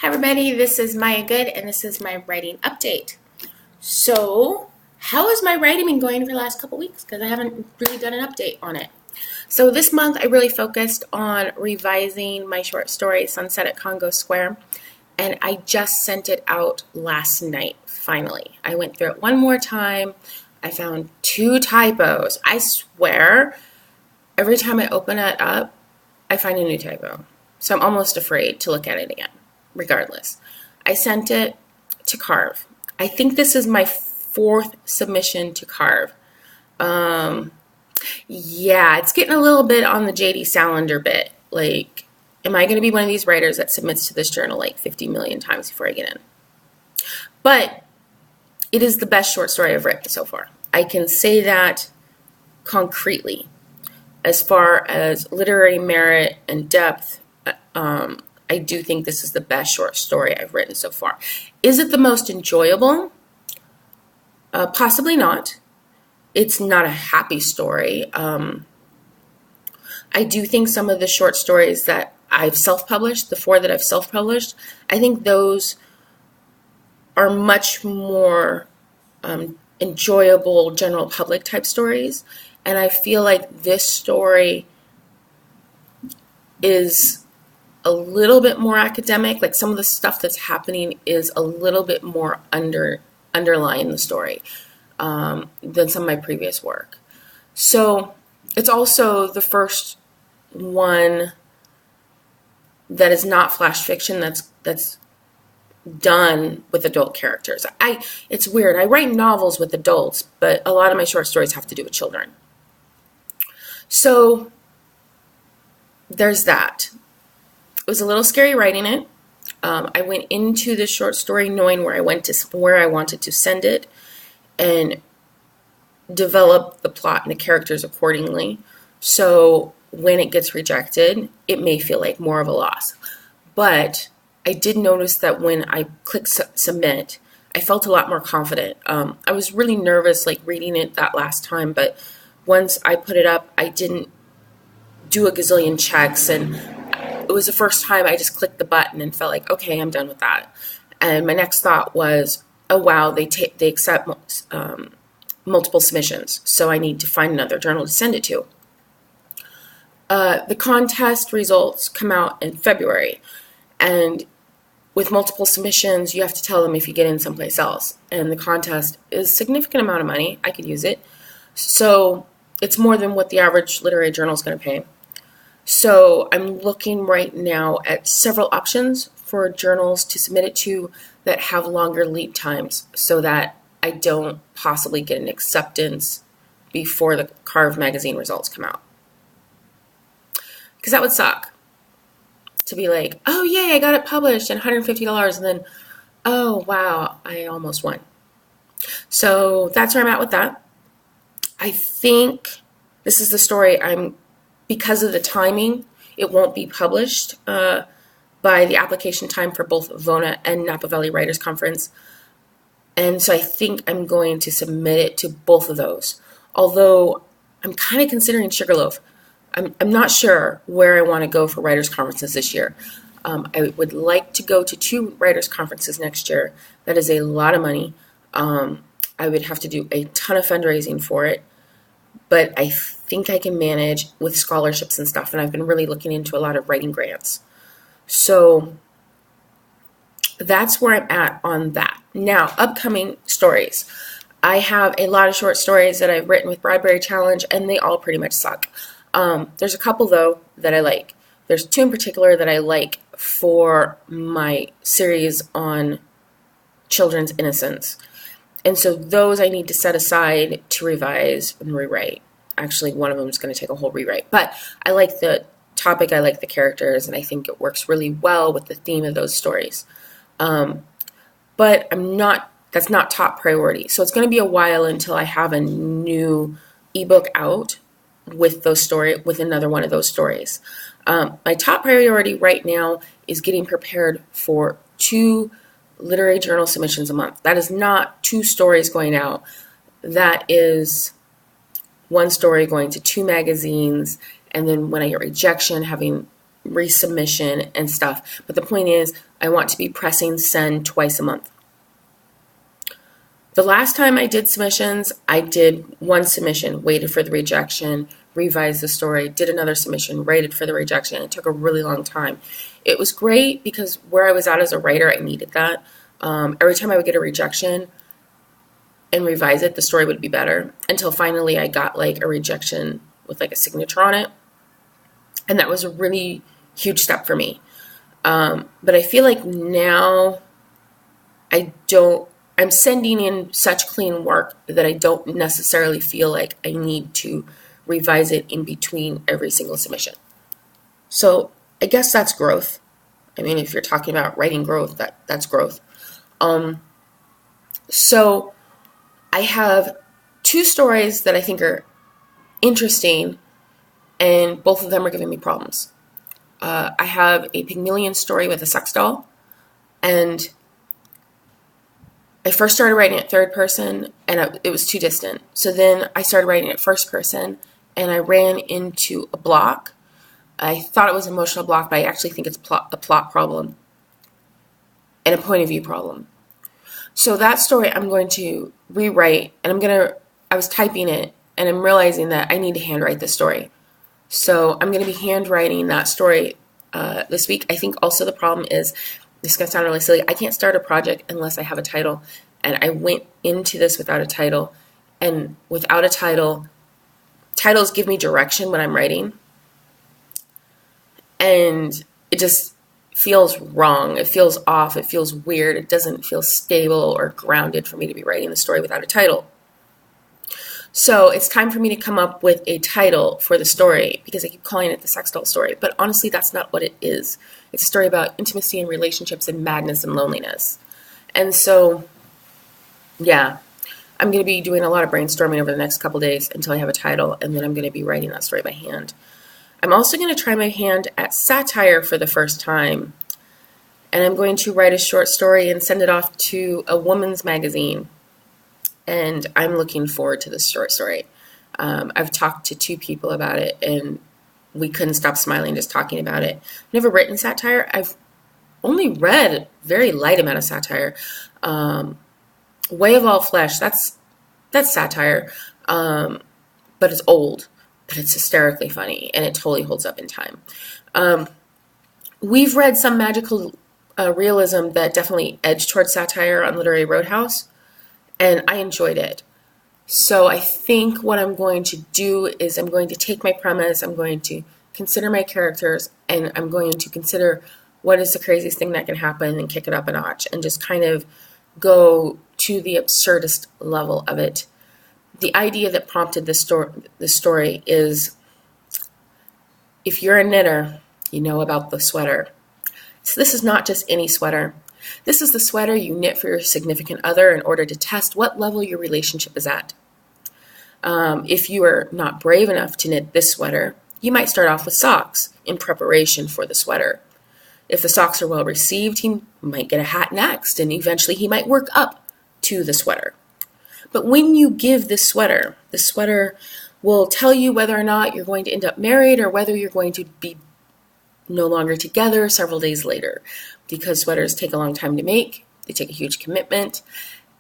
Hi everybody, this is Maya Good and this is my writing update. So, how has my writing been going for the last couple weeks? Because I haven't really done an update on it. So this month I really focused on revising my short story, Sunset at Congo Square, and I just sent it out last night, finally. I went through it one more time. I found 2 typos. I swear, every time I open it up, I find a new typo. So I'm almost afraid to look at it again. Regardless, I sent it to Carve. I think this is my 4th submission to Carve. Yeah, it's getting a little bit on the J.D. Salinger bit. Like, am I going to be one of these writers that submits to this journal like 50 million times before I get in? But it is the best short story I've written so far. I can say that concretely. As far as literary merit and depth, I do think this is the best short story I've written so far. Is it the most enjoyable? Possibly not. It's not a happy story. I do think some of the short stories that I've self-published, the 4 that I've self-published, I think those are much more enjoyable general public type stories. And I feel like this story is a little bit more academic. Like, some of the stuff that's happening is a little bit more underlying the story than some of my previous work. So it's also the first one that is not flash fiction that's done with adult characters. It's weird. I write novels with adults, but a lot of my short stories have to do with children. So there's that. It was a little scary writing it. I went into the short story knowing where I wanted to send it and develop the plot and the characters accordingly. So when it gets rejected, it may feel like more of a loss. But I did notice that when I clicked submit, I felt a lot more confident. I was really nervous like reading it that last time, but once I put it up, I didn't do a gazillion checks, and it was the first time I just clicked the button and felt like, okay, I'm done with that. And my next thought was, oh wow, they accept multiple submissions, so I need to find another journal to send it to. The contest results come out in February, and with multiple submissions, you have to tell them if you get in someplace else. And the contest is a significant amount of money. I could use it. So it's more than what the average literary journal is going to pay. So I'm looking right now at several options for journals to submit it to that have longer lead times so that I don't possibly get an acceptance before the Carve magazine results come out. Because that would suck. To be like, oh yay, I got it published and $150, and then, oh wow, I almost won. So that's where I'm at with that. I think this is the story because of the timing, it won't be published by the application time for both VONA and Napa Valley Writers Conference. And so I think I'm going to submit it to both of those. Although I'm kind of considering Sugarloaf. I'm not sure where I want to go for writers' conferences this year. I would like to go to 2 writers' conferences next year. That is a lot of money. I would have to do a ton of fundraising for it. But I think I can manage with scholarships and stuff. And I've been really looking into a lot of writing grants. So that's where I'm at on that. Now, upcoming stories. I have a lot of short stories that I've written with Bradbury Challenge, and they all pretty much suck. There's a couple, though, that I like. There's 2 in particular that I like for my series on children's innocence. And so those I need to set aside to revise and rewrite. Actually, one of them is going to take a whole rewrite. But I like the topic, I like the characters, and I think it works really well with the theme of those stories. But that's not top priority. So it's going to be a while until I have a new ebook out with another one of those stories. My top priority right now is getting prepared for 2 literary journal submissions a month. That is not 2 stories going out. That is 1 story going to 2 magazines, and then when I get rejection, having resubmission and stuff. But the point is, I want to be pressing send twice a month. The last time I did submissions, I did one submission, waited for the rejection, revised the story, did another submission, waited for the rejection. It took a really long time. It was great because where I was at as a writer, I needed that. Every time I would get a rejection and revise it, the story would be better, until finally I got like a rejection with like a signature on it. And that was a really huge step for me. But I feel like now I'm sending in such clean work that I don't necessarily feel like I need to revise it in between every single submission. So I guess that's growth. I mean, if you're talking about writing growth, that's growth. So I have two stories that I think are interesting, and both of them are giving me problems. I have a Pygmalion story with a sex doll, and I first started writing it third person, and it was too distant. So then I started writing it first person, and I ran into a block. I thought it was an emotional block, but I actually think it's a plot problem and a point of view problem. So that story I'm going to rewrite, and I was typing it, and I'm realizing that I need to handwrite this story. So I'm going to be handwriting that story this week. I think also the problem is, this is going to sound really silly, I can't start a project unless I have a title. And I went into this without a title. And without a title, titles give me direction when I'm writing. And it just feels wrong. It feels off. It feels weird. It doesn't feel stable or grounded for me to be writing the story without a title. So it's time for me to come up with a title for the story, because I keep calling it the sex doll story. But honestly, that's not what it is. It's a story about intimacy and relationships and madness and loneliness. And so, yeah, I'm going to be doing a lot of brainstorming over the next couple days until I have a title, and then I'm going to be writing that story by hand. I'm also going to try my hand at satire for the first time. And I'm going to write a short story and send it off to a woman's magazine. And I'm looking forward to this short story. I've talked to two people about it, and we couldn't stop smiling just talking about it. I've never written satire. I've only read a very light amount of satire. Way of All Flesh, that's satire, but it's old, but it's hysterically funny, and it totally holds up in time. We've read some magical realism that definitely edged towards satire on Literary Roadhouse, and I enjoyed it. So I think what I'm going to do is I'm going to take my premise, I'm going to consider my characters, and I'm going to consider what is the craziest thing that can happen and kick it up a notch and just kind of go to the absurdist level of it. The idea that prompted this story is, if you're a knitter, you know about the sweater. So this is not just any sweater. This is the sweater you knit for your significant other in order to test what level your relationship is at. If you are not brave enough to knit this sweater, you might start off with socks in preparation for the sweater. If the socks are well received, he might get a hat next, and eventually he might work up to the sweater. But when you give this sweater, the sweater will tell you whether or not you're going to end up married or whether you're going to be no longer together several days later, because sweaters take a long time to make, they take a huge commitment,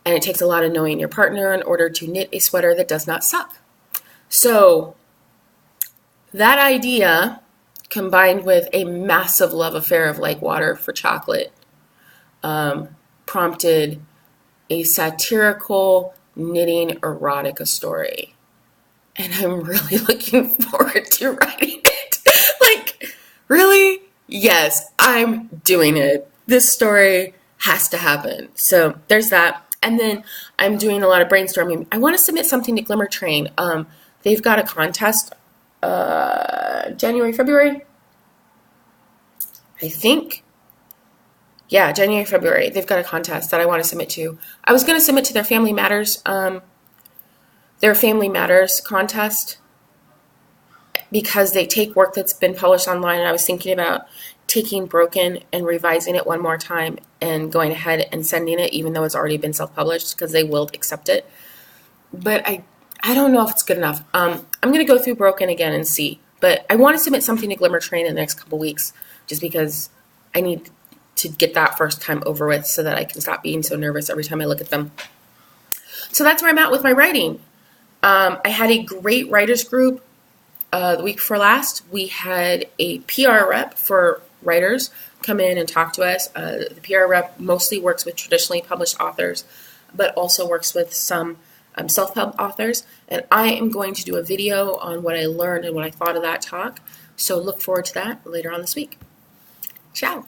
and it takes a lot of knowing your partner in order to knit a sweater that does not suck. So that idea, combined with a massive love affair of like water for chocolate, prompted a satirical knitting erotica story. And I'm really looking forward to writing it. Like, really? Yes, I'm doing it. This story has to happen. So there's that. And then I'm doing a lot of brainstorming. I want to submit something to Glimmer Train. They've got a contest January, February, I think. Yeah, January, February. They've got a contest that I want to submit to. I was going to submit to their Family Matters contest, because they take work that's been published online, and I was thinking about taking Broken and revising it one more time and going ahead and sending it, even though it's already been self-published, because they will accept it. But I don't know if it's good enough. I'm going to go through Broken again and see. But I want to submit something to Glimmer Train in the next couple weeks, just because I need to get that first time over with so that I can stop being so nervous every time I look at them. So that's where I'm at with my writing. I had a great writers group the week before last. We had a PR rep for writers come in and talk to us. The PR rep mostly works with traditionally published authors, but also works with some self-pub authors. And I am going to do a video on what I learned and what I thought of that talk. So look forward to that later on this week. Ciao.